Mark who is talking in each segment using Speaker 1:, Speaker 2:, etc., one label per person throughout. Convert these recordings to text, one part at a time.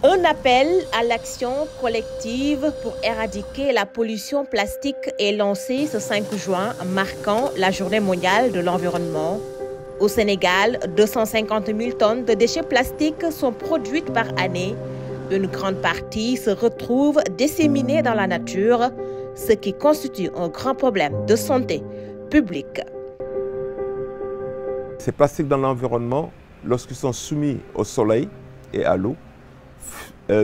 Speaker 1: Un appel à l'action collective pour éradiquer la pollution plastique est lancé ce 5 juin, marquant la Journée mondiale de l'environnement. Au Sénégal, 250 000 tonnes de déchets plastiques sont produites par année. Une grande partie se retrouve disséminée dans la nature, ce qui constitue un grand problème de santé publique.
Speaker 2: Ces plastiques dans l'environnement, lorsqu'ils sont soumis au soleil et à l'eau,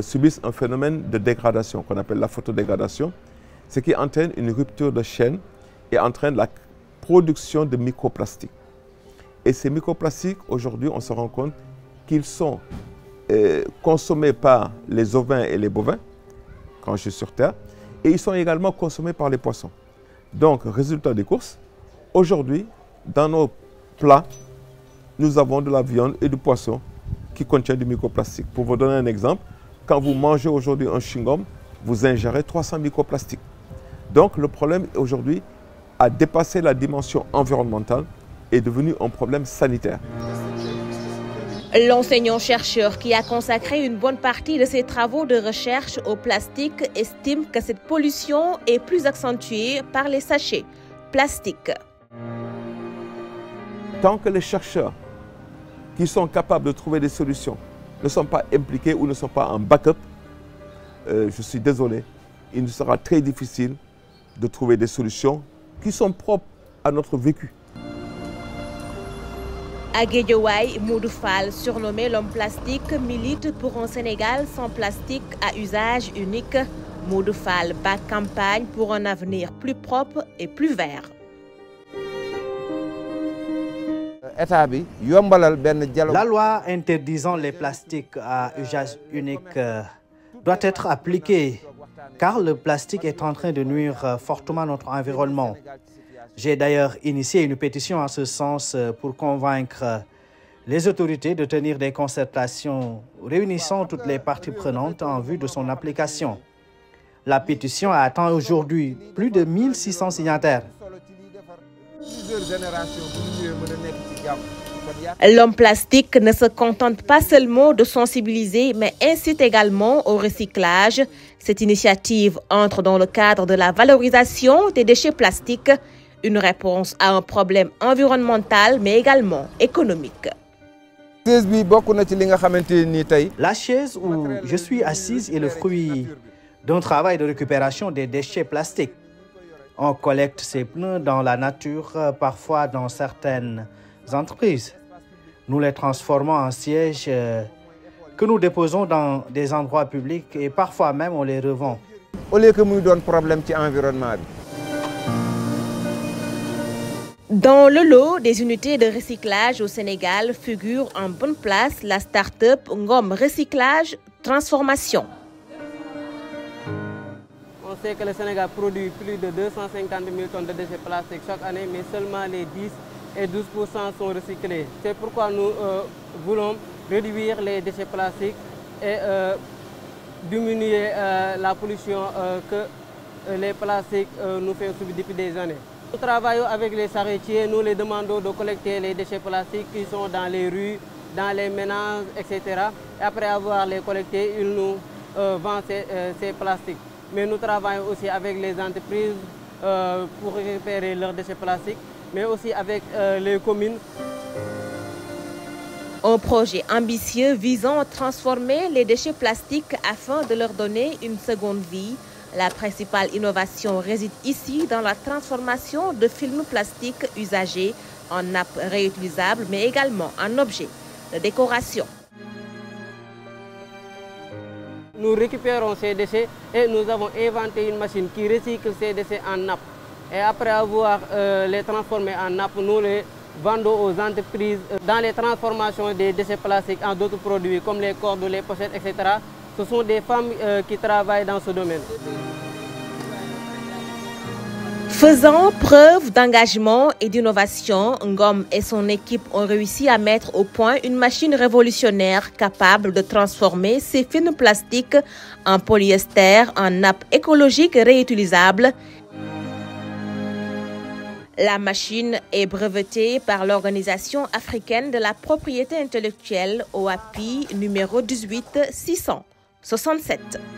Speaker 2: subissent un phénomène de dégradation qu'on appelle la photodégradation, ce qui entraîne une rupture de chaîne et entraîne la production de microplastiques. Et ces microplastiques, aujourd'hui, on se rend compte qu'ils sont consommés par les ovins et les bovins, quand je suis sur Terre, et ils sont également consommés par les poissons. Donc, résultat des courses, aujourd'hui, dans nos plats, nous avons de la viande et du poisson qui contient du microplastique. Pour vous donner un exemple, quand vous mangez aujourd'hui un chewing-gum, vous ingérez 300 microplastiques. Donc le problème aujourd'hui a dépassé la dimension environnementale et est devenu un problème sanitaire.
Speaker 1: L'enseignant-chercheur qui a consacré une bonne partie de ses travaux de recherche au plastique estime que cette pollution est plus accentuée par les sachets plastiques.
Speaker 2: Tant que les chercheurs qui sont capables de trouver des solutions ne sont pas impliqués ou ne sont pas en backup, je suis désolé, il nous sera très difficile de trouver des solutions qui sont propres à notre vécu.
Speaker 1: À Guédiawaye, Modou Fall, surnommé l'homme plastique, milite pour un Sénégal sans plastique à usage unique. Modou Fall bat campagne pour un avenir plus propre et plus vert.
Speaker 3: La loi interdisant les plastiques à usage unique doit être appliquée car le plastique est en train de nuire fortement à notre environnement. J'ai d'ailleurs initié une pétition en ce sens pour convaincre les autorités de tenir des concertations réunissant toutes les parties prenantes en vue de son application. La pétition a atteint aujourd'hui plus de 1600 signataires.
Speaker 1: L'homme plastique ne se contente pas seulement de sensibiliser, mais incite également au recyclage. Cette initiative entre dans le cadre de la valorisation des déchets plastiques, une réponse à un problème environnemental, mais également économique.
Speaker 3: La chaise où je suis assise est le fruit d'un travail de récupération des déchets plastiques. On collecte ces pneus dans la nature, parfois dans certaines entreprises. Nous les transformons en sièges que nous déposons dans des endroits publics et parfois même on les revend.
Speaker 1: Dans le lot des unités de recyclage au Sénégal figure en bonne place la start-up Ngom Recyclage Transformation.
Speaker 4: On sait que le Sénégal produit plus de 250 000 tonnes de déchets plastiques chaque année, mais seulement les 10 et 12% sont recyclés. C'est pourquoi nous voulons réduire les déchets plastiques et diminuer la pollution que les plastiques nous font subir depuis des années. Nous travaillons avec les charretiers, nous les demandons de collecter les déchets plastiques qui sont dans les rues, dans les ménages, etc. Et après avoir les collectés, ils nous vendent ces plastiques. Mais nous travaillons aussi avec les entreprises pour récupérer leurs déchets plastiques, mais aussi avec les communes.
Speaker 1: Un projet ambitieux visant à transformer les déchets plastiques afin de leur donner une seconde vie. La principale innovation réside ici dans la transformation de films plastiques usagés en nappes réutilisables, mais également en objets de décoration.
Speaker 4: Nous récupérons ces déchets et nous avons inventé une machine qui recycle ces déchets en nappes. Et après avoir les transformés en nappes, nous les vendons aux entreprises dans les transformations des déchets plastiques en d'autres produits comme les cordes, les pochettes, etc. Ce sont des femmes qui travaillent dans ce domaine.
Speaker 1: Faisant preuve d'engagement et d'innovation, Ngom et son équipe ont réussi à mettre au point une machine révolutionnaire capable de transformer ces films plastiques en polyester, en nappes écologiques réutilisables. La machine est brevetée par l'Organisation africaine de la propriété intellectuelle OAPI numéro 18600. 67.